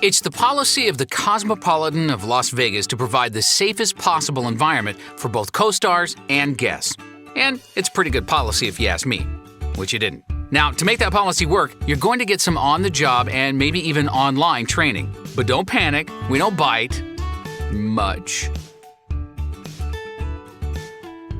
It's the policy of the Cosmopolitan of Las Vegas to provide the safest possible environment for both co-stars and guests. And it's pretty good policy if you ask me, which you didn't. Now, to make that policy work, you're going to get some on-the-job and maybe even online training. But don't panic, we don't bite much.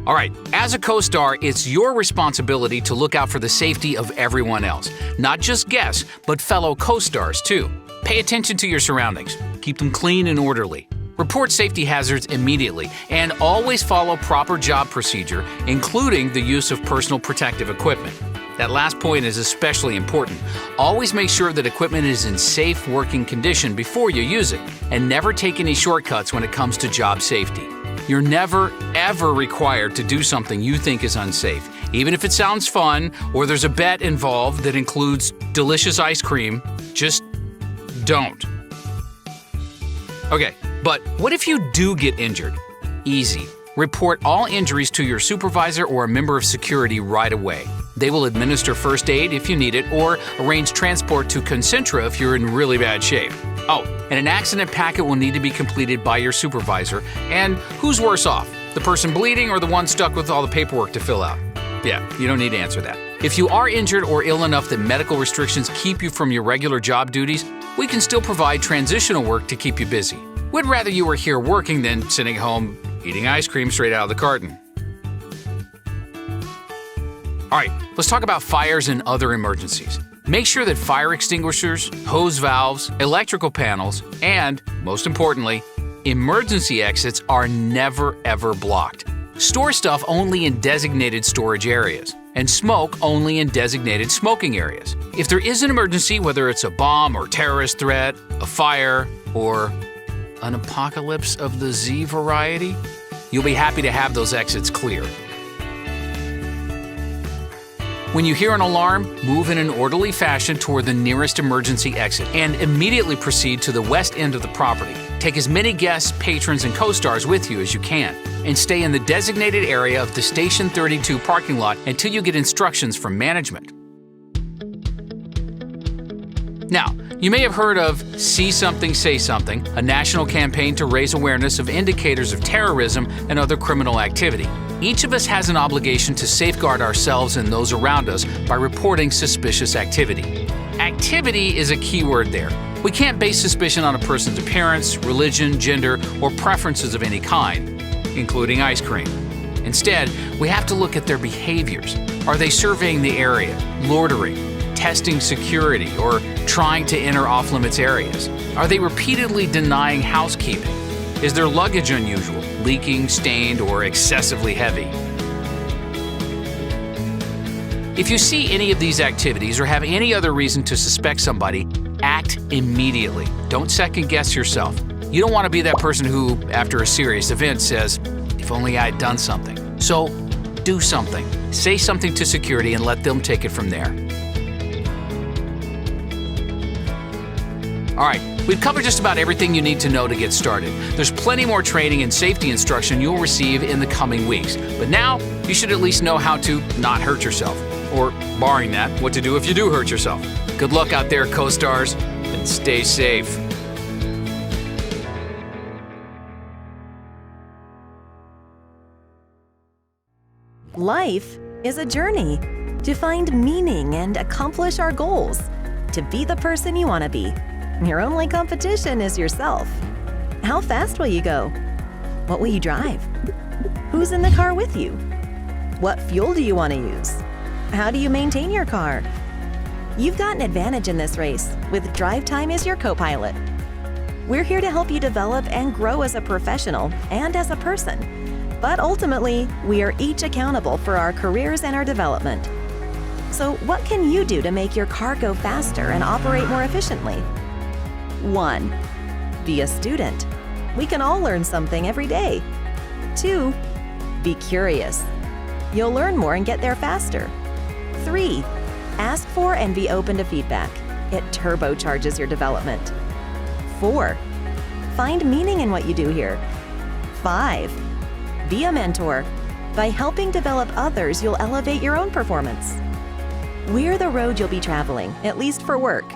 All right, as a co-star, it's your responsibility to look out for the safety of everyone else. Not just guests, but fellow co-stars too. Pay attention to your surroundings. Keep them clean and orderly. Report safety hazards immediately, and always follow proper job procedure, including the use of personal protective equipment. That last point is especially important. Always make sure that equipment is in safe working condition before you use it, and never take any shortcuts when it comes to job safety. You're never, ever required to do something you think is unsafe, even if it sounds fun or there's a bet involved that includes delicious ice cream. Just don't. Okay, but what if you do get injured? Easy. Report all injuries to your supervisor or a member of security right away. They will administer first aid if you need it or arrange transport to Concentra if you're in really bad shape. Oh, and an accident packet will need to be completed by your supervisor. And who's worse off, the person bleeding or the one stuck with all the paperwork to fill out? Yeah, you don't need to answer that. If you are injured or ill enough that medical restrictions keep you from your regular job duties, we can still provide transitional work to keep you busy. We'd rather you were here working than sitting home eating ice cream straight out of the carton. All right, let's talk about fires and other emergencies. Make sure that fire extinguishers, hose valves, electrical panels, and, most importantly, emergency exits are never ever blocked. Store stuff only in designated storage areas, and smoke only in designated smoking areas. If there is an emergency, whether it's a bomb or terrorist threat, a fire, or an apocalypse of the Z variety, you'll be happy to have those exits clear. When you hear an alarm, move in an orderly fashion toward the nearest emergency exit and immediately proceed to the west end of the property. Take as many guests, patrons, and co-stars with you as you can, and stay in the designated area of the Station 32 parking lot until you get instructions from management. Now, you may have heard of See Something, Say Something, a national campaign to raise awareness of indicators of terrorism and other criminal activity. Each of us has an obligation to safeguard ourselves and those around us by reporting suspicious activity. Activity is a key word there. We can't base suspicion on a person's appearance, religion, gender, or preferences of any kind, including ice cream. Instead, we have to look at their behaviors. Are they surveying the area, loitering, testing security, or trying to enter off-limits areas? Are they repeatedly denying housekeeping? Is their luggage unusual, leaking, stained, or excessively heavy? If you see any of these activities or have any other reason to suspect somebody, act immediately. Don't second-guess yourself. You don't want to be that person who, after a serious event, says, "If only I'd done something." So, do something. Say something to security and let them take it from there. All right, we've covered just about everything you need to know to get started. There's plenty more training and safety instruction you'll receive in the coming weeks. But now, you should at least know how to not hurt yourself. Or, barring that, what to do if you do hurt yourself. Good luck out there, co-stars, and stay safe. Life is a journey to find meaning and accomplish our goals, to be the person you want to be. Your only competition is yourself. How fast will you go? What will you drive? Who's in the car with you? What fuel do you want to use? How do you maintain your car? You've got an advantage in this race with DriveTime as your co-pilot. We're here to help you develop and grow as a professional and as a person. But ultimately, we are each accountable for our careers and our development. So what can you do to make your car go faster and operate more efficiently? 1. Be a student. We can all learn something every day. 2. Be curious. You'll learn more and get there faster. 3. Ask for and be open to feedback. It turbocharges your development. 4. Find meaning in what you do here. 5. Be a mentor. By helping develop others, you'll elevate your own performance. We're the road you'll be traveling, at least for work.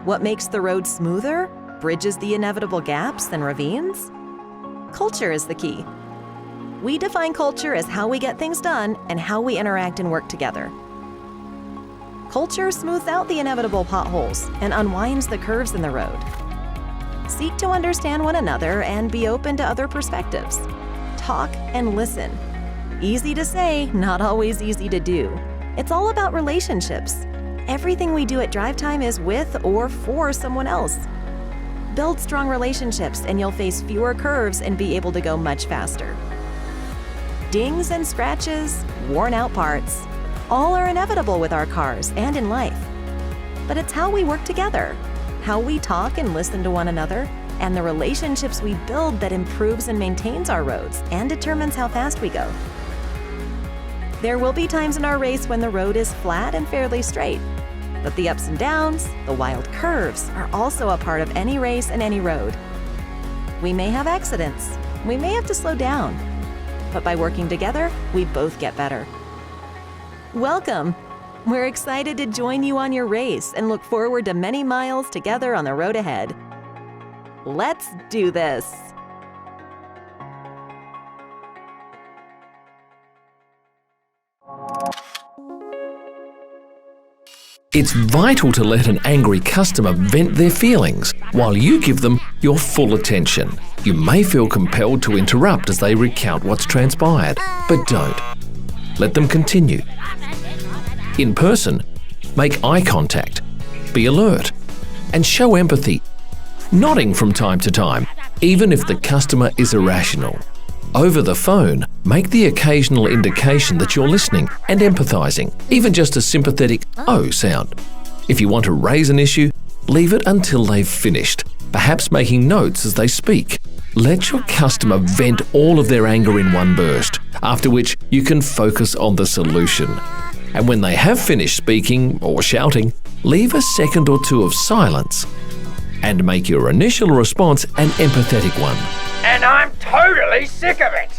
What makes the road smoother? bridges the inevitable gaps and ravines? Culture is the key. We define culture as how we get things done and how we interact and work together. Culture smooths out the inevitable potholes and unwinds the curves in the road. Seek to understand one another and be open to other perspectives. Talk and listen. Easy to say, not always easy to do. It's all about relationships. Everything we do at DriveTime is with or for someone else. Build strong relationships and you'll face fewer curves and be able to go much faster. Dings and scratches, worn out parts, all are inevitable with our cars and in life. But it's how we work together, how we talk and listen to one another, and the relationships we build that improves and maintains our roads and determines how fast we go. There will be times in our race when the road is flat and fairly straight, but the ups and downs, the wild curves, are also a part of any race and any road. We may have accidents, we may have to slow down, but by working together, we both get better. Welcome! We're excited to join you on your race and look forward to many miles together on the road ahead. Let's do this! It's vital to let an angry customer vent their feelings while you give them your full attention. You may feel compelled to interrupt as they recount what's transpired, but don't. Let them continue. In person, make eye contact, be alert, and show empathy, nodding from time to time, even if the customer is irrational. Over the phone, make the occasional indication that you're listening and empathizing, even just a sympathetic "oh" sound. If you want to raise an issue, leave it until they've finished, perhaps making notes as they speak. Let your customer vent all of their anger in one burst, after which you can focus on the solution. And when they have finished speaking or shouting, leave a second or two of silence and make your initial response an empathetic one. And I'm totally sick of it!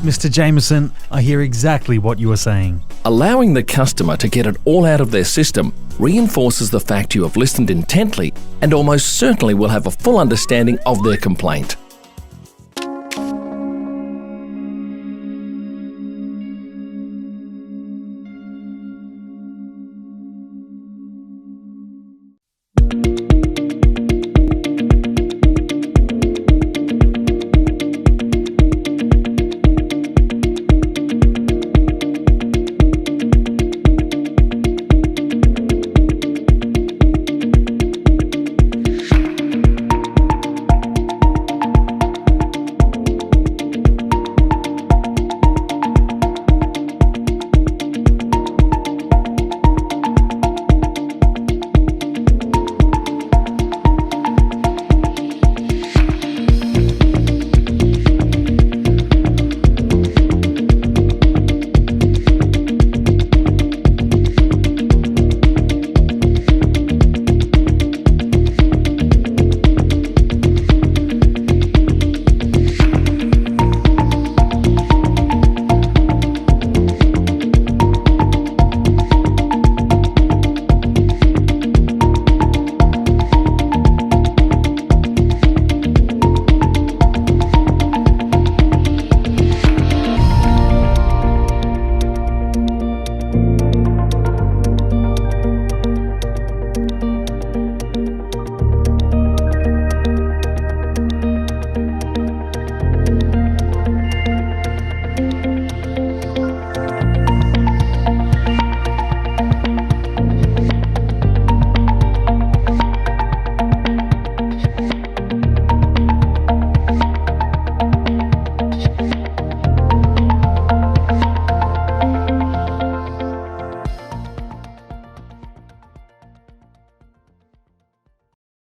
Mr. Jameson, I hear exactly what you are saying. Allowing the customer to get it all out of their system reinforces the fact you have listened intently and almost certainly will have a full understanding of their complaint.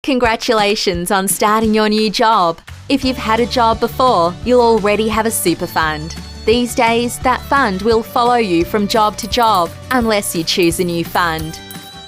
Congratulations on starting your new job. If you've had a job before, you'll already have a super fund. These days, that fund will follow you from job to job unless you choose a new fund.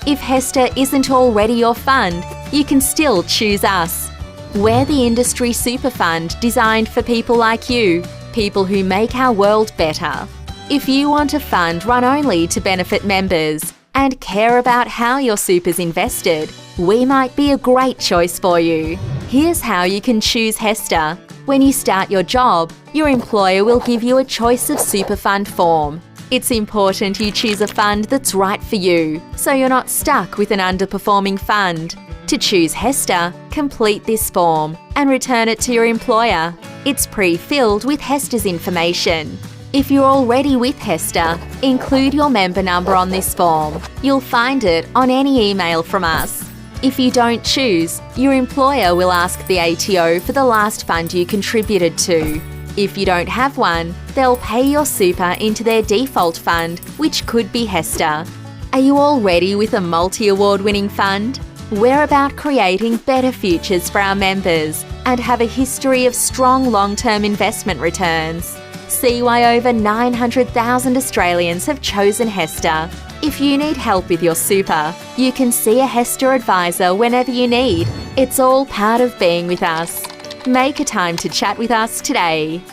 If Hesta isn't already your fund, you can still choose us. We're the industry super fund designed for people like you, people who make our world better. If you want a fund run only to benefit members and care about how your super's invested, we might be a great choice for you. Here's how you can choose Hesta. When you start your job, your employer will give you a choice of super fund form. It's important you choose a fund that's right for you, so you're not stuck with an underperforming fund. To choose Hesta, complete this form and return it to your employer. It's pre-filled with Hesta's information. If you're already with Hesta, include your member number on this form. You'll find it on any email from us. If you don't choose, your employer will ask the ATO for the last fund you contributed to. If you don't have one, they'll pay your super into their default fund, which could be Hesta. Are you already with a multi-award winning fund? We're about creating better futures for our members and have a history of strong long-term investment returns. See why over 900,000 Australians have chosen Hesta. If you need help with your super, you can see a Hesta advisor whenever you need. It's all part of being with us. Make a time to chat with us today.